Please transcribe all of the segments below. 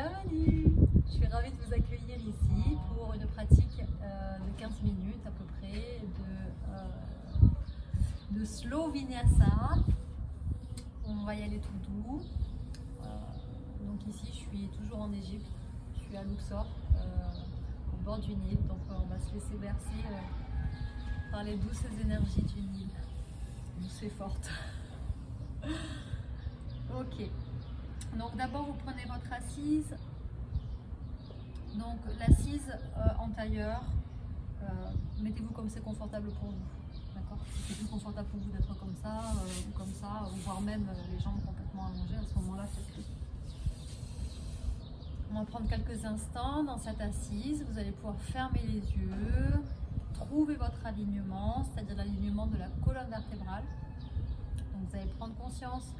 Bienvenue! Je suis ravie de vous accueillir ici pour une pratique de 15 minutes à peu près de Slow Vinyasa. On va y aller tout doux. Donc ici je suis toujours en Égypte, je suis à Luxor, au bord du Nil. Donc on va se laisser bercer par les douces énergies du Nil, douces et fortes. Ok. Donc d'abord vous prenez votre assise, donc l'assise en tailleur, mettez-vous comme c'est confortable pour vous, d'accord? Si c'est plus confortable pour vous d'être comme ça, ou voire même les jambes complètement allongées, à ce moment-là faites-le. On va prendre quelques instants dans cette assise, vous allez pouvoir fermer les yeux, trouver votre alignement, c'est-à-dire l'alignement de la colonne vertébrale. Donc vous allez prendre conscience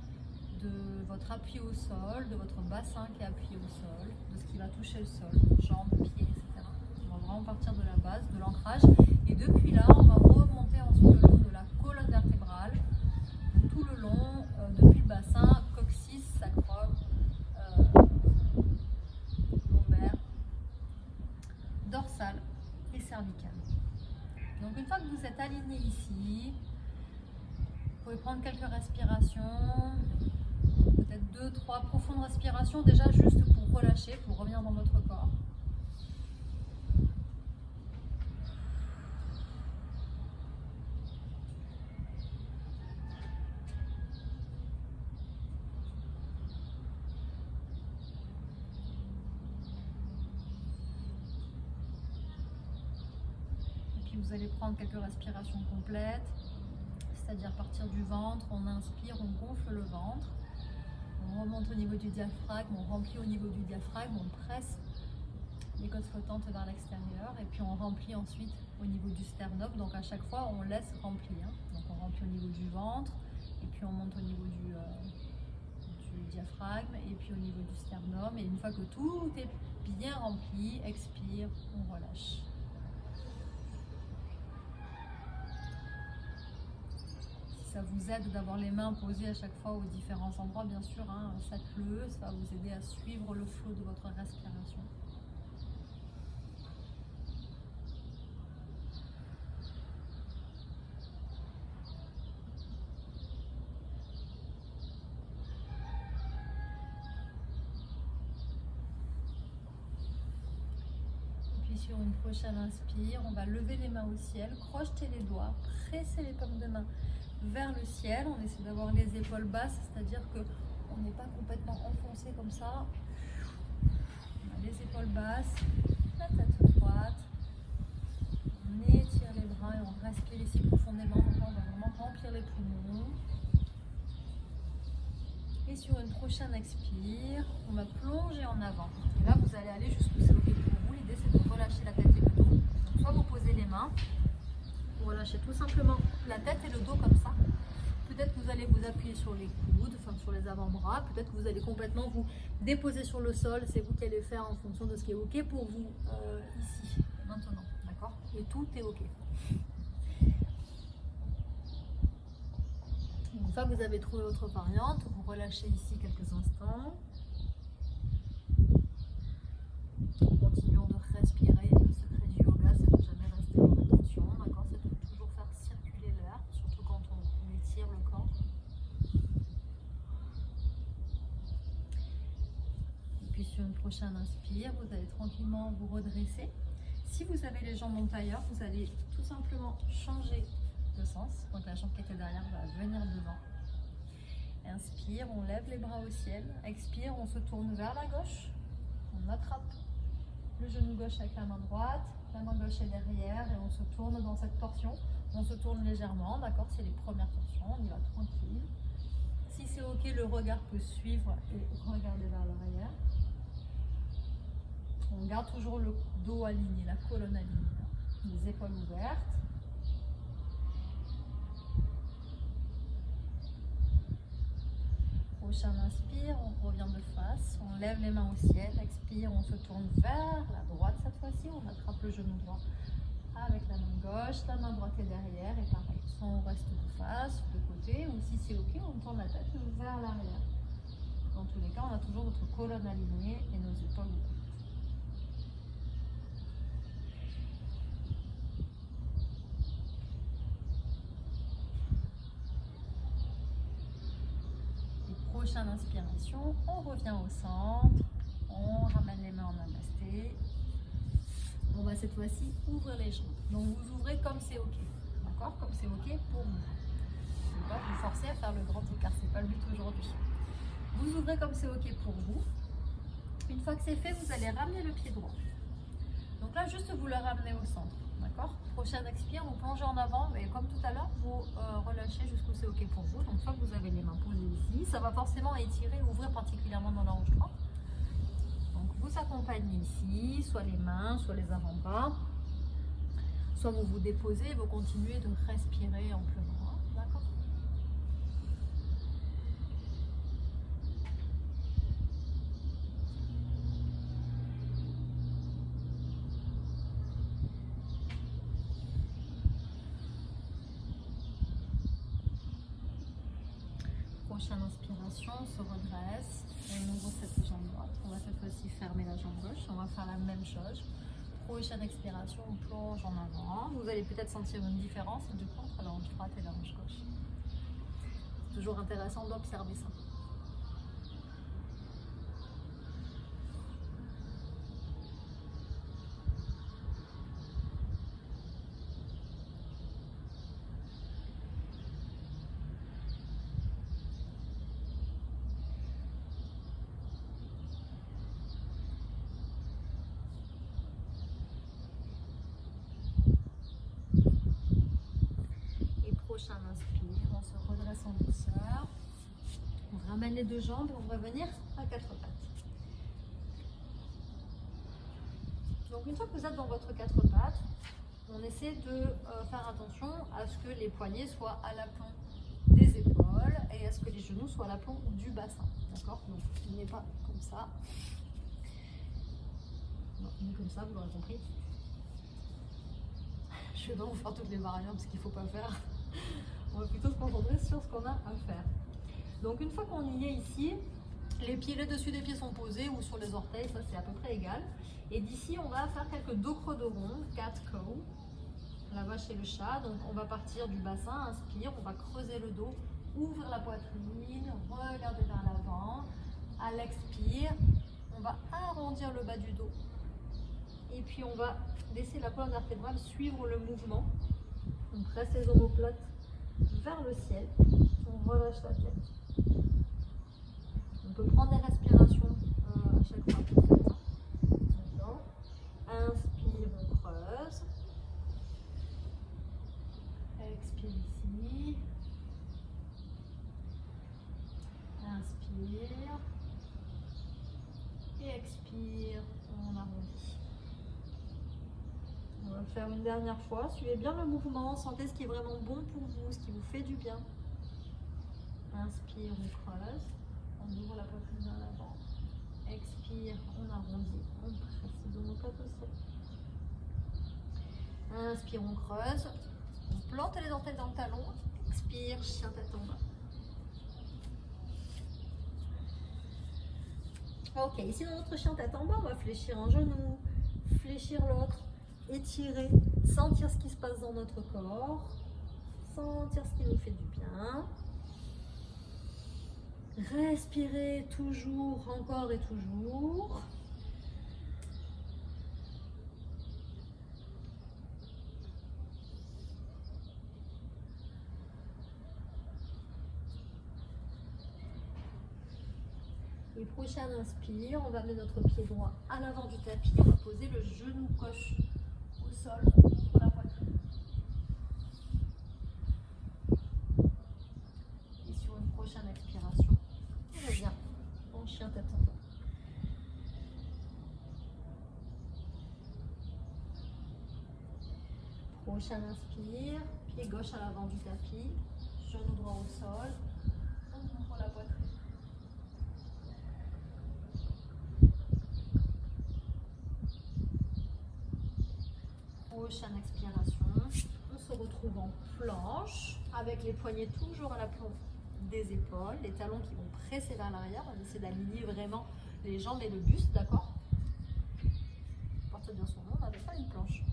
de votre appui au sol, de votre bassin qui est appuyé au sol, de ce qui va toucher le sol, jambes, pieds, etc. On va vraiment partir de la base, de l'ancrage, et depuis là, on va remonter ensuite le long de la colonne vertébrale, tout le long, depuis le bassin, coccyx, sacrum, lombaire, dorsale et cervicale. Donc une fois que vous êtes aligné ici, vous pouvez prendre quelques respirations, peut-être 2-3 profondes respirations déjà juste pour relâcher, pour revenir dans votre corps. Et puis vous allez prendre quelques respirations complètes, c'est-à-dire partir du ventre, on inspire, on gonfle le ventre. On remonte au niveau du diaphragme, on remplit au niveau du diaphragme, on presse les côtes flottantes vers l'extérieur et puis on remplit ensuite au niveau du sternum. Donc à chaque fois on laisse remplir. Donc on remplit au niveau du ventre et puis on monte au niveau du diaphragme et puis au niveau du sternum. Et une fois que tout est bien rempli, expire, on relâche. Ça vous aide d'avoir les mains posées à chaque fois aux différents endroits, bien sûr, hein, faites-le, ça va vous aider à suivre le flot de votre respiration. Et puis sur une prochaine inspire, on va lever les mains au ciel, crocheter les doigts, presser les paumes de main vers le ciel. On essaie d'avoir les épaules basses, c'est-à-dire qu'on n'est pas complètement enfoncé comme ça. On a les épaules basses, la tête droite. On étire les bras et on respire ici profondément. Donc on va vraiment remplir les poumons. Et sur une prochaine expire, on va plonger en avant. Et là, vous allez aller jusqu'où c'est OK pour vous. L'idée, c'est de relâcher la tête et le dos. Donc soit vous posez les mains, vous relâchez tout simplement la tête et le dos comme ça. Peut-être que vous allez vous appuyer sur les coudes, enfin sur les avant-bras. Peut-être que vous allez complètement vous déposer sur le sol. C'est vous qui allez faire en fonction de ce qui est OK pour vous ici, maintenant. D'accord? Et tout est OK. Une fois que vous avez trouvé votre variante, vous relâchez ici quelques instants. Continuons de respirer. Le secret du yoga, c'est de jamais rester en attention. D'accord? C'est de toujours faire circuler l'air, surtout quand on étire le corps. Et puis sur une prochaine inspire, vous allez tranquillement vous redresser. Si vous avez les jambes en tailleur, vous allez tout simplement changer de sens. Donc la jambe qui était derrière va venir devant. Inspire, on lève les bras au ciel. Expire, on se tourne vers la gauche. On attrape le genou gauche avec la main droite. La main gauche est derrière et on se tourne dans cette torsion. On se tourne légèrement, d'accord? C'est les premières torsions, on y va tranquille. Si c'est OK, le regard peut suivre et regarder vers l'arrière. On garde toujours le dos aligné, la colonne alignée, les épaules ouvertes. Prochain inspire, on revient de face, on lève les mains au ciel, expire, on se tourne vers la droite cette fois-ci, on attrape le genou droit avec la main gauche, la main droite est derrière et pareil, soit on reste de face, de côté, ou si c'est OK, on tourne la tête vers l'arrière. Dans tous les cas, on a toujours notre colonne alignée et nos épaules ouvertes. Prochaine inspiration, on revient au centre, on ramène les mains en namasté. On va cette fois-ci ouvrir les jambes. Donc vous ouvrez comme c'est ok, d'accord? Comme c'est ok pour vous. Je ne vais pas vous forcer à faire le grand écart, c'est pas le but aujourd'hui. Vous ouvrez comme c'est ok pour vous. Une fois que c'est fait, vous allez ramener le pied droit. Donc là, juste vous le ramenez au centre, d'accord? Prochaine expire, vous plongez en avant, mais comme tout à l'heure, vous relâchez jusqu'où c'est ok pour vous. Donc une fois que vous avez les mains posées ici, ça va forcément étirer, ouvrir particulièrement dans la hanche droite. Donc vous accompagnez ici, soit les mains, soit les avant-bras, soit vous vous déposez et vous continuez de respirer amplement, d'accord? Prochaine inspiration, on se redresse, on ouvre cette jambe droite. On va cette fois-ci fermer la jambe gauche. On va faire la même chose. Prochaine expiration, on plonge en avant. Vous allez peut-être sentir une différence du coup entre la hanche droite et la hanche gauche. C'est toujours intéressant d'observer ça. Prochain inspire, on se redresse en douceur. On ramène les deux jambes et on va venir à quatre pattes. Donc une fois que vous êtes dans votre quatre pattes, on essaie de faire attention à ce que les poignets soient à l'aplomb des épaules et à ce que les genoux soient à l'aplomb du bassin. D'accord? Donc il n'est pas comme ça. Non, il est comme ça, vous l'aurez compris. Je vais pas vous faire toutes les variantes, ce qu'il ne faut pas faire. On va plutôt se concentrer sur ce qu'on a à faire. Donc une fois qu'on y est ici, les pieds, le dessus des pieds sont posés ou sur les orteils, ça c'est à peu près égal. Et d'ici, on va faire quelques dos creux de rond, cat cow, la vache et le chat. Donc on va partir du bassin, inspire, on va creuser le dos, ouvrir la poitrine, regarder vers l'avant. À l'expire, on va arrondir le bas du dos. Et puis on va laisser la colonne vertébrale suivre le mouvement. On presse les omoplates vers le ciel. On relâche la tête. On peut prendre des respirations à chaque fois. D'accord. Inspire, on creuse. Expire ici. Inspire. Et expire, on arrondit. On va le faire une dernière fois. Suivez bien le mouvement. Sentez ce qui est vraiment bon pour vous, ce qui vous fait du bien. Inspire, on creuse. On ouvre la poitrine vers l'avant. Expire, on arrondit. On presse les omoplates au ciel. Inspire, on creuse. On plante les orteils dans le talon. Expire, chien tête en bas. Ok, ici dans notre chien tête en bas, on va fléchir un genou, fléchir l'autre, étirer, sentir ce qui se passe dans notre corps, sentir ce qui nous fait du bien. Respirer toujours, encore et toujours. Et prochain inspire, on va mettre notre pied droit à l'avant du tapis, on va poser le genou gauche au sol contre la poitrine. Et sur une prochaine expiration, on revient en chien tête en bas. Prochain inspire, pied gauche à l'avant du tapis, genou droit au sol, on ouvre la poitrine. Prochaine expiration, on se retrouve en planche avec les poignets toujours à l'aplomb des épaules, les talons qui vont presser vers l'arrière. On essaie d'aligner vraiment les jambes et le buste, d'accord? Porte bien son nom, on n'avait pas une planche.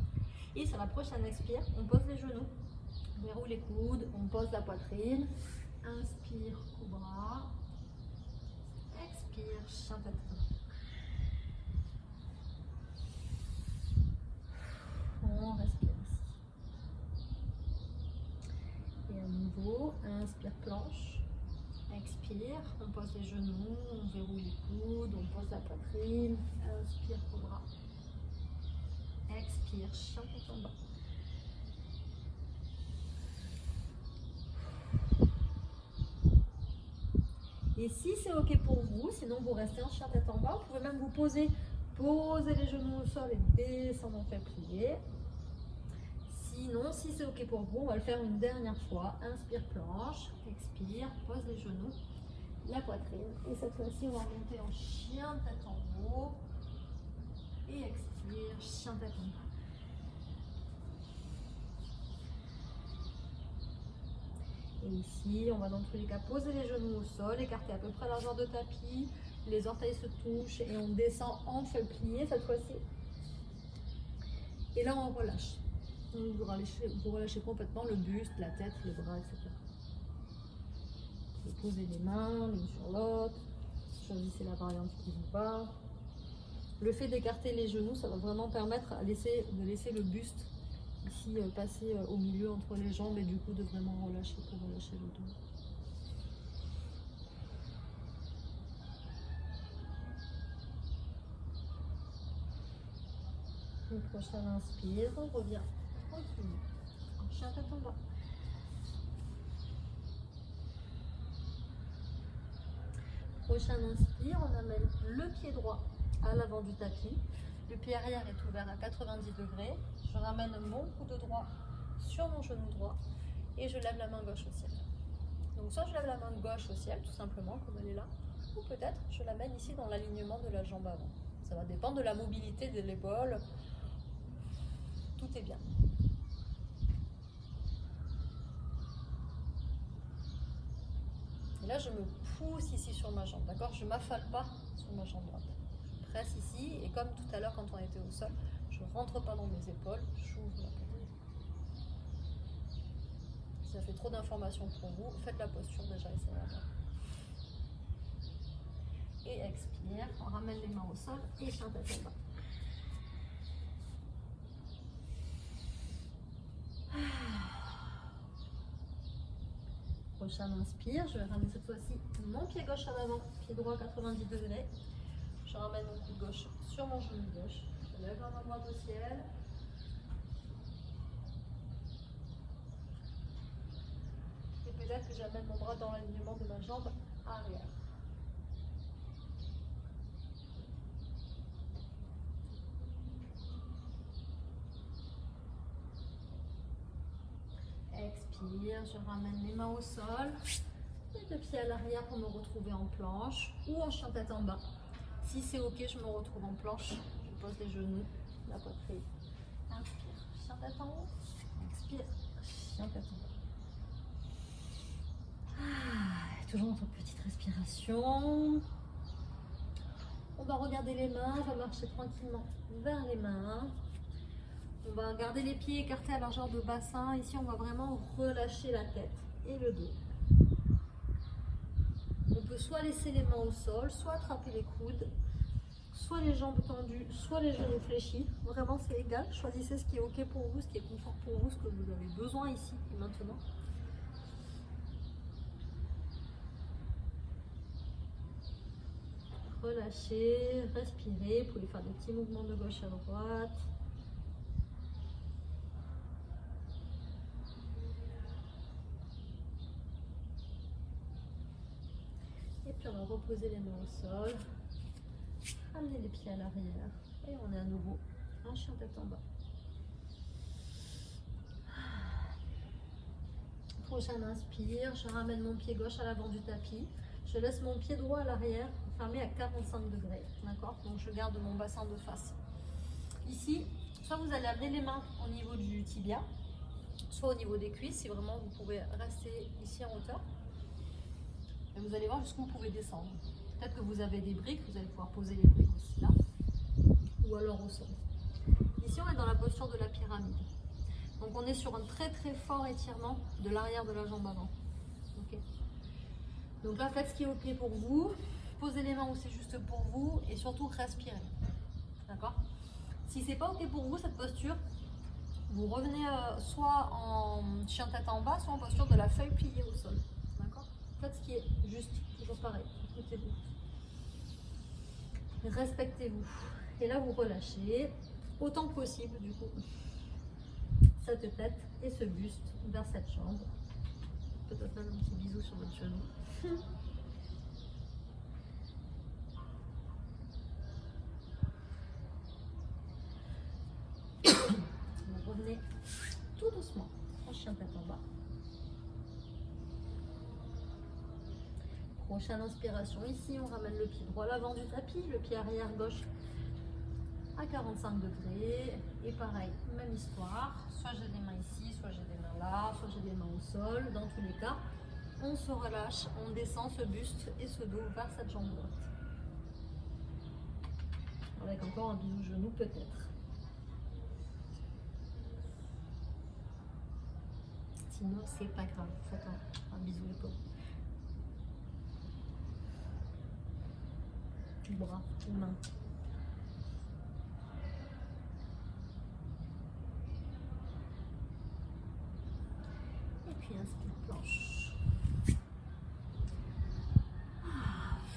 Et sur la prochaine expire, on pose les genoux, on déroule les coudes, on pose la poitrine. Inspire, cobra. Expire, chien tête. On respire ici. Et à nouveau, inspire, planche. Expire, on pose les genoux, on verrouille les coudes, on pose la poitrine. Inspire, cobra. Expire, chien tête en bas. Et si c'est ok pour vous, sinon vous restez en chien tête en bas, vous pouvez même vous poser les genoux au sol et descendre en fait plier. Sinon, si c'est ok pour vous, on va le faire une dernière fois. Inspire, planche, expire, pose les genoux, la poitrine. Et cette fois-ci, on va monter en chien tête en haut. Et expire, chien tête en bas. Et ici, on va dans tous les cas poser les genoux au sol, écarter à peu près la largeur de tapis, les orteils se touchent et on descend en fait plié cette fois-ci. Et là, on relâche. Vous relâchez complètement le buste, la tête, les bras, etc. Vous posez les mains l'une sur l'autre, choisissez la variante qui vous va. Le fait d'écarter les genoux, ça va vraiment permettre de laisser le buste ici passer au milieu entre les jambes et du coup de vraiment relâcher pour relâcher le dos. Le prochain inspire, on revient tranquille, en chien tête en bas. Prochain inspire, on amène le pied droit à l'avant du tapis. Le pied arrière est ouvert à 90 degrés. Je ramène mon coude droit sur mon genou droit et je lève la main gauche au ciel. Donc soit je lève la main gauche au ciel, tout simplement, comme elle est là, ou peut-être je l'amène ici dans l'alignement de la jambe avant. Ça va dépendre de la mobilité de l'épaule. Tout est bien. Et là, je me pousse ici sur ma jambe, d'accord? Je ne m'affale pas sur ma jambe droite. Je presse ici, et comme tout à l'heure quand on était au sol, je ne rentre pas dans mes épaules, j'ouvre la poitrine. Si ça fait trop d'informations pour vous, faites la posture déjà et ça va bien. Et expire, on ramène les mains au sol et chien tête en bas. Prochain inspire, je vais ramener cette fois-ci mon pied gauche à l'avant, pied droit 90 degrés. Je ramène mon coude gauche sur mon genou gauche. Je lève la main droite au ciel. Et peut-être que j'amène mon bras dans l'alignement de ma jambe arrière. Expire, je ramène les mains au sol. Et le pied à l'arrière pour me retrouver en planche ou en chien tête en bas. Si c'est ok, je me retrouve en planche. Je pose les genoux, la poitrine. Inspire, chien tête en haut. Expire, chien tête en bas. Toujours notre petite respiration. On va regarder les mains, on va marcher tranquillement vers les mains. On va garder les pieds écartés à largeur de bassin. Ici, on va vraiment relâcher la tête et le dos. On peut soit laisser les mains au sol, soit attraper les coudes, soit les jambes tendues, soit les genoux fléchis. Vraiment, c'est égal. Choisissez ce qui est ok pour vous, ce qui est confort pour vous, ce que vous avez besoin ici et maintenant. Relâchez, respirez. Vous pouvez faire des petits mouvements de gauche à droite. Et puis on va reposer les mains au sol, amener les pieds à l'arrière et on est à nouveau en chien tête en bas. Prochain inspire, je ramène mon pied gauche à l'avant du tapis, je laisse mon pied droit à l'arrière, fermé à 45 degrés, d'accord? Donc je garde mon bassin de face. Ici, soit vous allez amener les mains au niveau du tibia, soit au niveau des cuisses, si vraiment vous pouvez rester ici en hauteur. Et vous allez voir jusqu'où vous pouvez descendre. Peut-être que vous avez des briques, vous allez pouvoir poser les briques aussi là, ou alors au sol. Ici, on est dans la posture de la pyramide. Donc on est sur un très très fort étirement de l'arrière de la jambe avant. Okay. Donc là, faites ce qui est ok pour vous. Posez les mains où c'est juste pour vous et surtout respirez. D'accord? Si c'est pas ok pour vous cette posture, vous revenez soit en chien tête en bas, soit en posture de la feuille pliée au sol. D'accord? Faites ce qui est juste, toujours pareil. Écoutez-vous. Respectez-vous. Et là, vous relâchez autant que possible du coup cette tête et ce buste vers cette jambe. Peut-être même un petit bisou sur votre genou. Vous revenez tout doucement en chien tête en bas. Prochaine inspiration ici, on ramène le pied droit à l'avant du tapis, le pied arrière gauche à 45 degrés. Et pareil, même histoire. Soit j'ai des mains ici, soit j'ai des mains là, soit j'ai des mains au sol. Dans tous les cas, on se relâche, on descend ce buste et ce dos vers cette jambe droite. Avec encore un bisou genou peut-être. Sinon, c'est pas grave. Faites un bisou épaule. Bras ou mains. Et puis inspire, planche.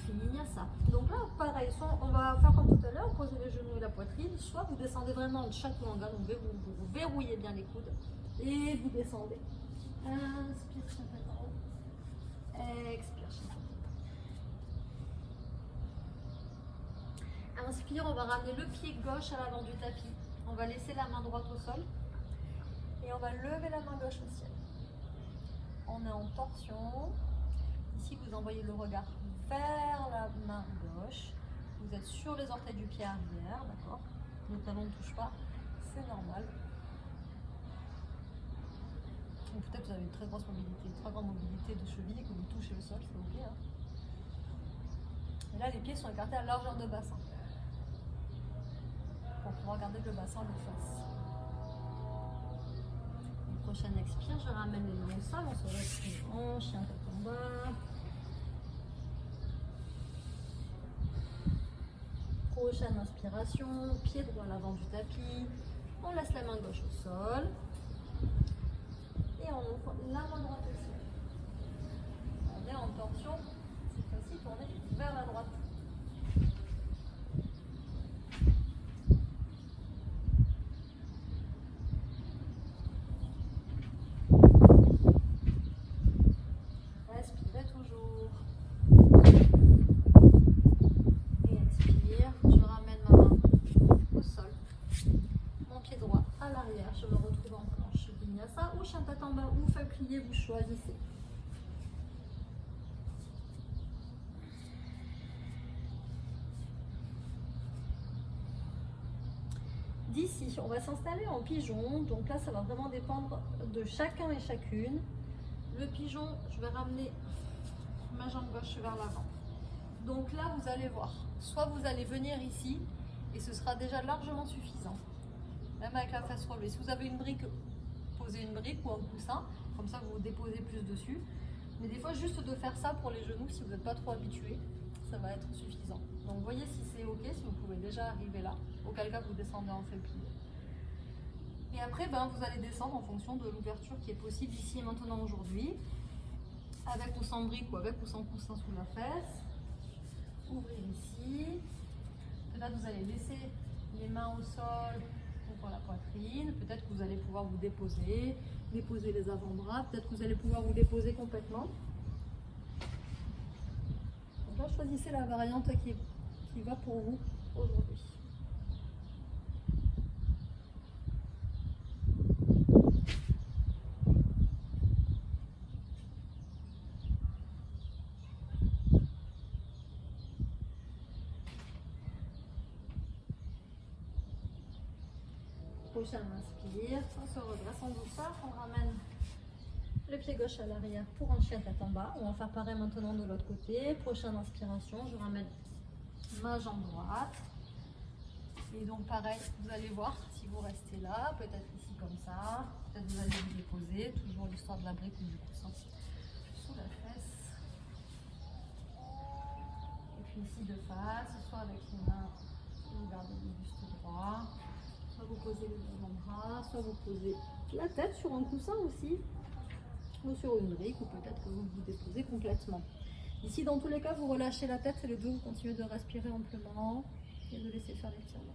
Vinyasa. Donc là, pareil, soit on va faire comme tout à l'heure, poser les genoux et la poitrine, soit vous descendez vraiment de chaturanga, donc vous verrouillez bien les coudes et vous descendez. Inspire, chien tête en haut. Expire, chien tête en haut. Inspire, on va ramener le pied gauche à l'avant du tapis. On va laisser la main droite au sol et on va lever la main gauche au ciel. On est en torsion. Ici, vous envoyez le regard vers la main gauche. Vous êtes sur les orteils du pied arrière, d'accord? Le talon ne touche pas, c'est normal. Ou peut-être que vous avez une très grande mobilité de cheville et que vous touchez le sol, c'est ok. Hein. Et là, les pieds sont écartés à largeur de bassin. Pour pouvoir garder le bassin de face. Prochaine expire, je ramène les mains au sol, on se retrouve en chien tête en bas. Prochaine inspiration, pied droit à l'avant du tapis. On laisse la main gauche au sol. Et on ouvre la main droite au sol. On est en torsion, cette fois-ci tourner vers la droite. Respirez toujours. Et expire, je ramène ma main au sol. Mon pied droit à l'arrière, je me retrouve en planche vinyasa ou chien tête en bas ou feuille pliée, vous choisissez. D'ici, on va s'installer en pigeon, donc là ça va vraiment dépendre de chacun et chacune. Le pigeon, je vais ramener ma jambe gauche vers l'avant. Donc là vous allez voir, soit vous allez venir ici et ce sera déjà largement suffisant, même avec la face relevée. Si vous avez une brique, posez une brique ou un coussin, comme ça vous vous déposez plus dessus. Mais des fois juste de faire ça pour les genoux, si vous n'êtes pas trop habitué, ça va être suffisant. Donc voyez si c'est ok, si vous pouvez déjà arriver là, auquel cas vous descendez en feuille pliée. Et après vous allez descendre en fonction de l'ouverture qui est possible ici et maintenant aujourd'hui, avec ou sans brique ou avec ou sans coussin sous la fesse. Ouvrez ici. Peut-être vous allez laisser les mains au sol pour la poitrine. Peut-être que vous allez pouvoir vous déposer les avant-bras. Peut-être que vous allez pouvoir vous déposer complètement. Donc là, choisissez la variante qui va pour vous aujourd'hui. Prochaine inspire, on se redresse en douceur, on ramène le pied gauche à l'arrière pour un chien tête en bas. On va faire pareil maintenant de l'autre côté. Prochaine inspiration, je ramène ma jambe droite. Et donc pareil, vous allez voir si vous restez là, peut-être ici comme ça, peut-être vous allez vous déposer, toujours l'histoire de la brique ou du coussin sous la fesse. Et puis ici de face, soit avec les mains, vous gardez le buste droit, soit vous posez les avant-bras, soit vous posez la tête sur un coussin aussi, ou sur une brique, ou peut-être que vous vous déposez complètement. Ici, dans tous les cas, vous relâchez la tête et le dos, vous continuez de respirer amplement et de laisser faire l'étirement.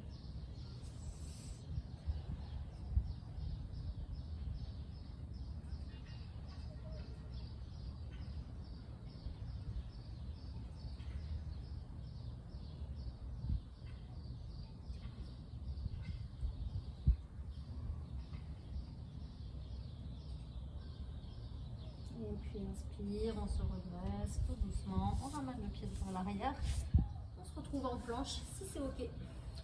Et puis inspire, on se redresse tout doucement, on ramène le pied devant l'arrière, on se retrouve en planche, si c'est ok,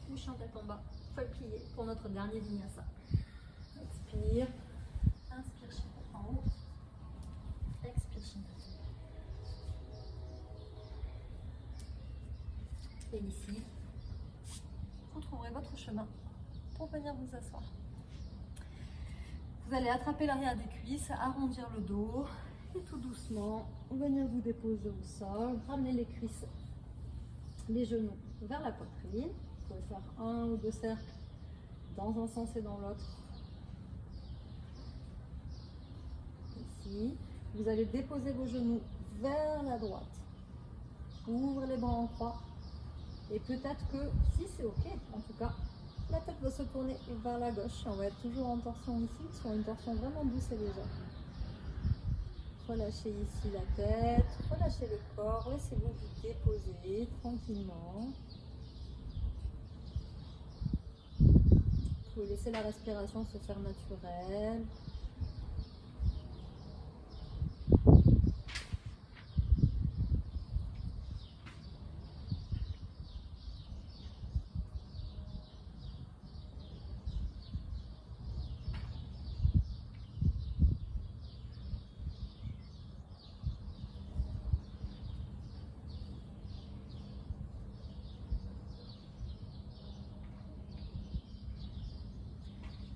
ou chien tête en bas, foie plié pour notre dernier vinyasa. Expire, inspire chien tête en haut, expire chien tête en bas. Et ici, vous trouverez votre chemin pour venir vous asseoir. Vous allez attraper l'arrière des cuisses, arrondir le dos et tout doucement venir vous déposer au sol, ramener les cuisses, les genoux vers la poitrine. Vous pouvez faire 1 ou 2 cercles dans un sens et dans l'autre. Ici, vous allez déposer vos genoux vers la droite. Ouvrez les bras en croix et peut-être que, si c'est ok, en tout cas, la tête va se tourner vers la gauche. On va être toujours en torsion ici, sur une torsion vraiment douce et légère. Relâchez ici la tête, relâchez le corps, laissez-vous vous déposer tranquillement. Vous pouvez laisser la respiration se faire naturelle.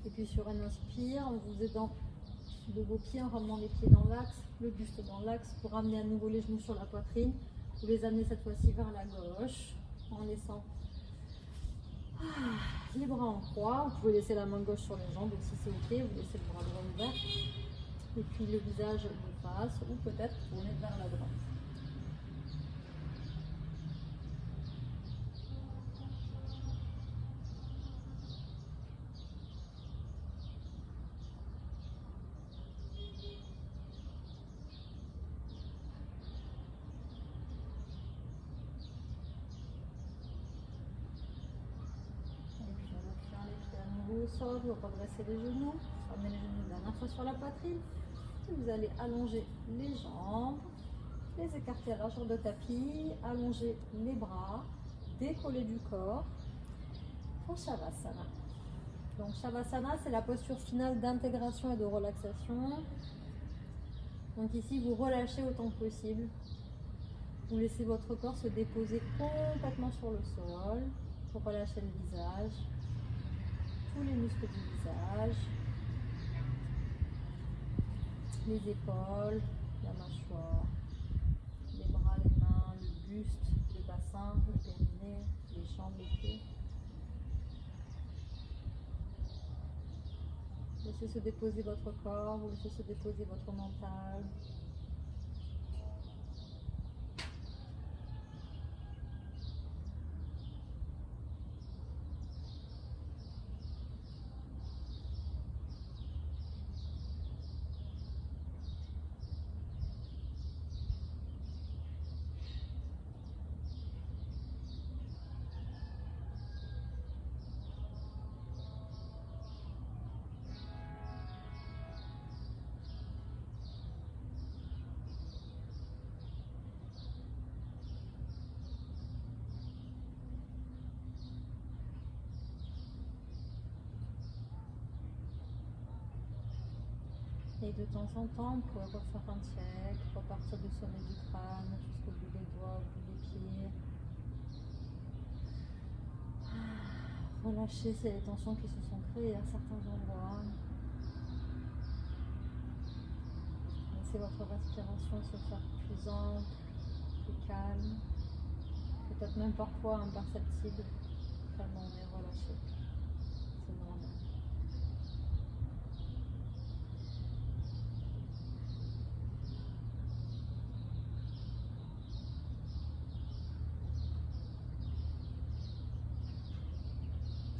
Et puis sur un inspire, en vous aidant de vos pieds, en ramenant les pieds dans l'axe, le buste dans l'axe, pour ramener à nouveau les genoux sur la poitrine. Vous les amenez cette fois-ci vers la gauche, en laissant les bras en croix. Vous pouvez laisser la main gauche sur les jambes, si c'est ok, vous laissez le bras droit ouvert. Et puis le visage de face, ou peut-être tourner vers la droite. Au sol, vous redressez les genoux, ramenez les genoux une dernière fois sur la poitrine. Et vous allez allonger les jambes, les écarter à largeur de tapis, allonger les bras, décoller du corps pour Shavasana. Donc Shavasana, c'est la posture finale d'intégration et de relaxation. Donc ici, vous relâchez autant que possible. Vous laissez votre corps se déposer complètement sur le sol pour relâcher le visage. Tous les muscles du visage, les épaules, la mâchoire, les bras, les mains, le buste, le bassin, le périnée, les jambes, les pieds. Laissez se déposer votre corps, vous laissez se déposer votre mental. Et de temps en temps, vous pouvez refaire un check, repartir du sommet du crâne jusqu'au bout des doigts, au bout des pieds. Relâchez ces tensions qui se sont créées à certains endroits. Laissez votre respiration se faire plus ample, plus calme, peut-être même parfois imperceptible, tellement on est relâché. C'est normal.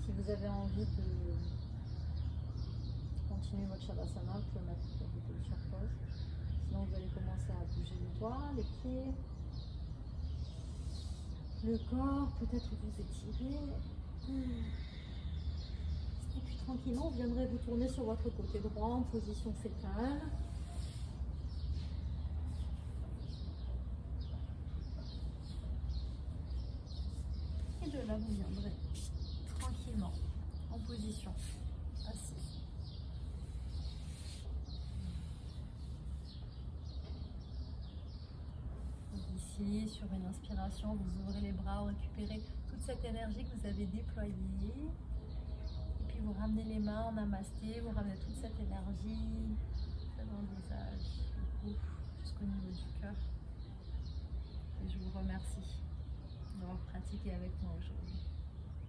Si vous avez envie de continuer votre Shavasana, vous pouvez mettre la vidéo sur pause. Sinon, vous allez commencer à bouger les doigts, les pieds, le corps, peut-être vous étirer. Et puis tranquillement, vous viendrez vous tourner sur votre côté droit en position fétale. Et de là, vous viendrez tranquillement en position assise. Ici, sur une inspiration, vous ouvrez les bras, vous récupérez toute cette énergie que vous avez déployée. Et puis vous ramenez les mains en namasté, vous ramenez toute cette énergie dans le visage, le cou, jusqu'au niveau du cœur. Et je vous remercie d'avoir pratiqué avec moi aujourd'hui.